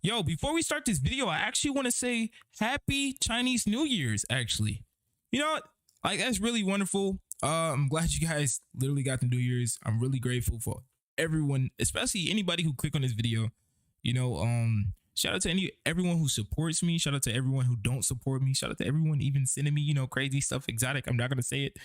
Yo, before we start this video, I actually want to say happy Chinese New Year's, actually. You know what? Like, that's really wonderful. I'm glad you guys literally got the New Year's. I'm really grateful for everyone, especially anybody who clicked on this video. Shout out to everyone who supports me. Shout out to everyone who don't support me. Shout out to everyone even sending me, crazy stuff, exotic. I'm not gonna say it.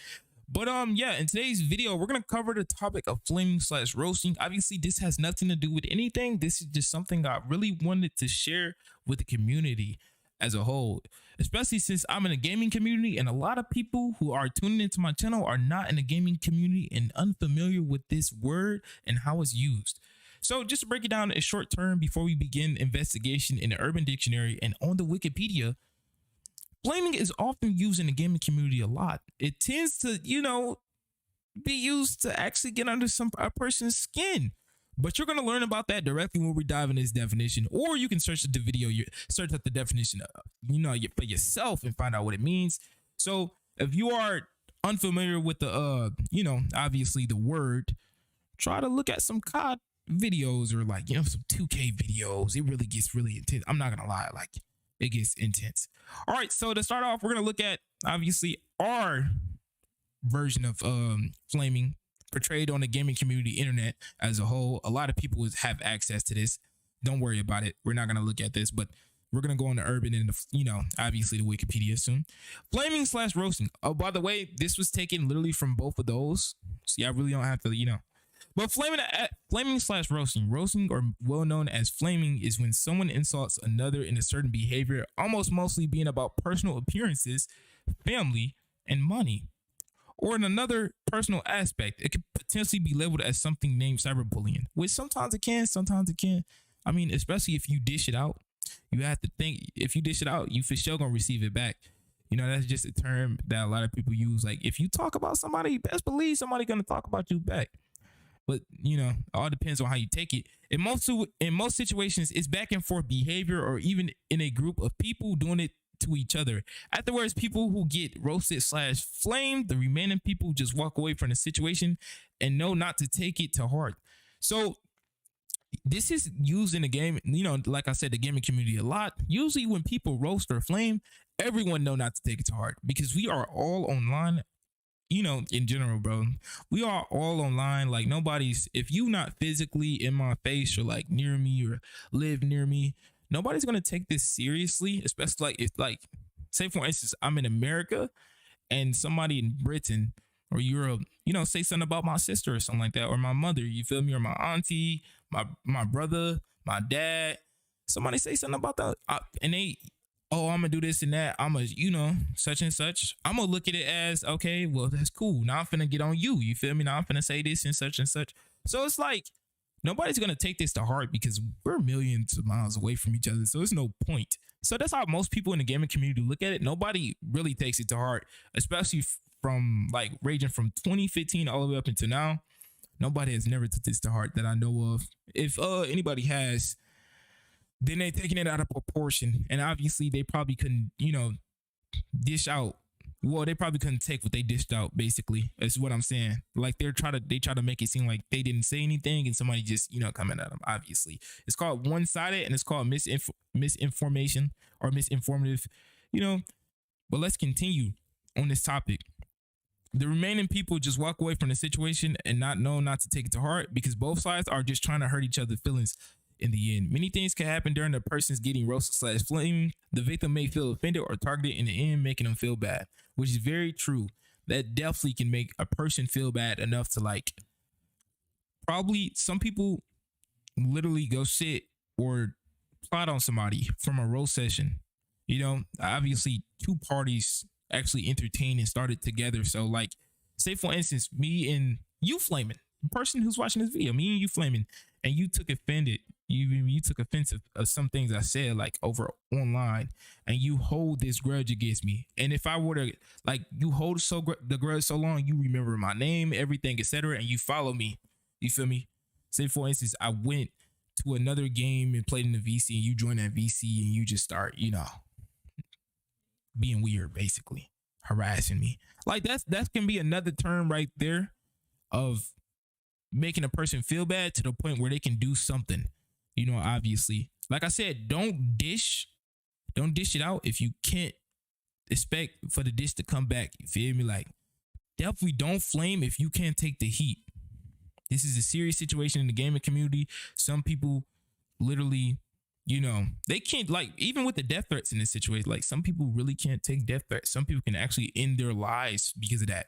But yeah, in today's video, we're gonna cover the topic of flaming/roasting. Obviously, this has nothing to do with anything. This is just something I really wanted to share with the community as a whole, especially since I'm in a gaming community and a lot of people who are tuning into my channel are not in a gaming community and unfamiliar with this word and how it's used. So just to break it down in short term before we begin investigation in the Urban Dictionary and on the Wikipedia, flaming is often used in the gaming community a lot. It tends to, be used to actually get under a person's skin. But you're going to learn about that directly when we dive into this definition, or you can search the video, search up the definition, for yourself and find out what it means. So if you are unfamiliar with the, obviously the word, try to look at some COD videos or some 2K videos. It really gets really intense. I'm not gonna lie, it gets intense. All right, so to start off, we're gonna look at obviously our version of flaming portrayed on the gaming community internet as a whole. A lot of people have access to this. Don't worry about it. We're not gonna look at this, but we're gonna go on the urban and obviously the Wikipedia soon. Flaming/roasting. Oh, by the way, this was taken literally from both of those, so I really don't have to But flaming/roasting. Roasting, or well known as flaming, is when someone insults another in a certain behavior, almost mostly being about personal appearances, family, and money. Or in another personal aspect, it could potentially be labeled as something named cyberbullying, which sometimes it can, sometimes it can't. I mean, especially if you dish it out, you have to think, if you dish it out, you for sure gonna receive it back. That's just a term that a lot of people use. Like, if you talk about somebody, best believe somebody gonna talk about you back. But all depends on how you take it. In most situations, it's back and forth behavior, or even in a group of people doing it to each other. Afterwards, people who get roasted/flamed, the remaining people just walk away from the situation and know not to take it to heart. So this is used in the game, like I said, the gaming community a lot. Usually when people roast or flame, everyone know not to take it to heart, because we are all online. In general, bro, we are all online. Like, nobody's, if you not physically in my face or near me or live near me, nobody's gonna take this seriously. Especially if say for instance, I'm in America and somebody in Britain or Europe, say something about my sister or something like that, or my mother, you feel me, or my auntie, my brother, my dad. Somebody say something about that, and they, oh, I'm gonna do this and that, I'm gonna, such and such. I'm gonna look at it as, okay, well, that's cool. Now I'm finna get on you. You feel me? Now I'm finna say this and such and such. So it's nobody's gonna take this to heart, because we're millions of miles away from each other. So there's no point. So that's how most people in the gaming community look at it. Nobody really takes it to heart, especially from ranging from 2015 all the way up until now. Nobody has never took this to heart that I know of. If anybody has, then they taking it out of proportion, and obviously they probably couldn't, dish out. Well, they probably couldn't take what they dished out. Basically, is what I'm saying. They try to make it seem like they didn't say anything, and somebody just coming at them. Obviously, it's called one-sided, and it's called misinformation or misinformative. But let's continue on this topic. The remaining people just walk away from the situation and not to take it to heart, because both sides are just trying to hurt each other's feelings. In the end, many things can happen during the person's getting roasted/flamed. The victim may feel offended or targeted in the end, making them feel bad, which is very true. That definitely can make a person feel bad enough to probably some people literally go sit or plot on somebody from a roast session. Obviously two parties actually entertained and started together. So say for instance, me and you flaming, the person who's watching this video, me and you flaming, and you took offended. You took offense of some things I said over online, and you hold this grudge against me. And if I were to you hold the grudge so long, you remember my name, everything, etc., and you follow me. You feel me? Say for instance, I went to another game and played in the VC, and you joined that VC, and you just start being weird, basically harassing me. That can be another term right there of making a person feel bad to the point where they can do something. Obviously, like I said, don't dish it out if you can't expect for the dish to come back. You feel me? Like, definitely don't flame if you can't take the heat. This is a serious situation in the gaming community. Some people literally, they can't, like, even with the death threats in this situation, like, some people really can't take death threats. Some people can actually end their lives because of that.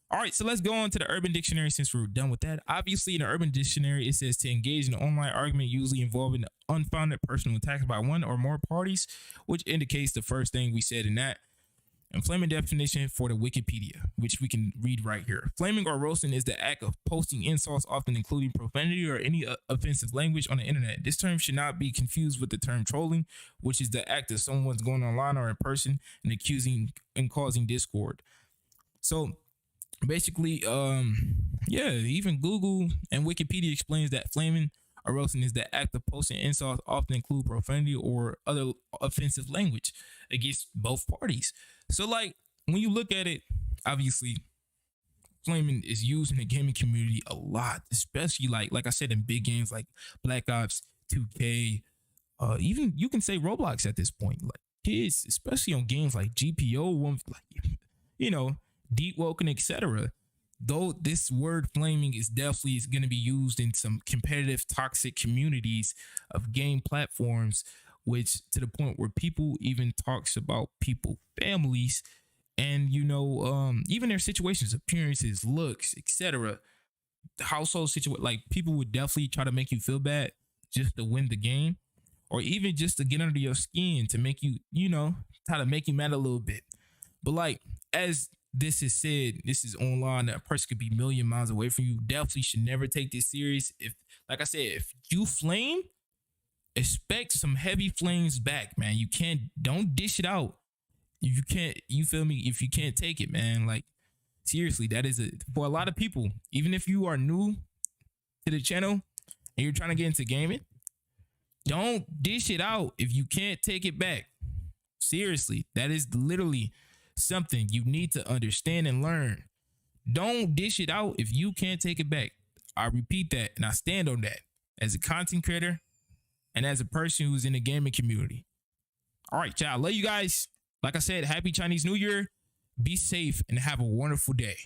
All right, so let's go on to the Urban Dictionary since we're done with that. Obviously, in the Urban Dictionary, it says to engage in an online argument usually involving unfounded personal attacks by one or more parties, which indicates the first thing we said in that. And flaming definition for the Wikipedia, which we can read right here. Flaming or roasting is the act of posting insults, often including profanity or any offensive language on the internet. This term should not be confused with the term trolling, which is the act of someone's going online or in person and accusing and causing discord. So basically, even Google and Wikipedia explains that flaming or roasting is the act of posting insults, often include profanity or other offensive language against both parties. So, like, when you look at it, obviously, flaming is used in the gaming community a lot, especially like I said, in big games like Black Ops, 2K, even you can say Roblox at this point. Like, kids, especially on games like GPO, Deep Woken, etc. Though this word flaming is definitely going to be used in some competitive, toxic communities of game platforms, which to the point where people even talks about people, families, and even their situations, appearances, looks, etc. Household situation, like people would definitely try to make you feel bad just to win the game, or even just to get under your skin to make you, try to make you mad a little bit. But like, as this is said, this is online, that a person could be a million miles away from you. Definitely should never take this serious. If, like I said, if you flame, expect some heavy flames back, man. Don't dish it out. If you can't, you feel me? If you can't take it, man, like, seriously, that is for a lot of people. Even if you are new to the channel and you're trying to get into gaming, don't dish it out if you can't take it back. Seriously, that is literally something you need to understand and learn. Don't dish it out if you can't take it back. I repeat that, and I stand on that as a content creator and as a person who's in the gaming community. All right, y'all. Love you guys. Like I said, happy Chinese New Year. Be safe and have a wonderful day.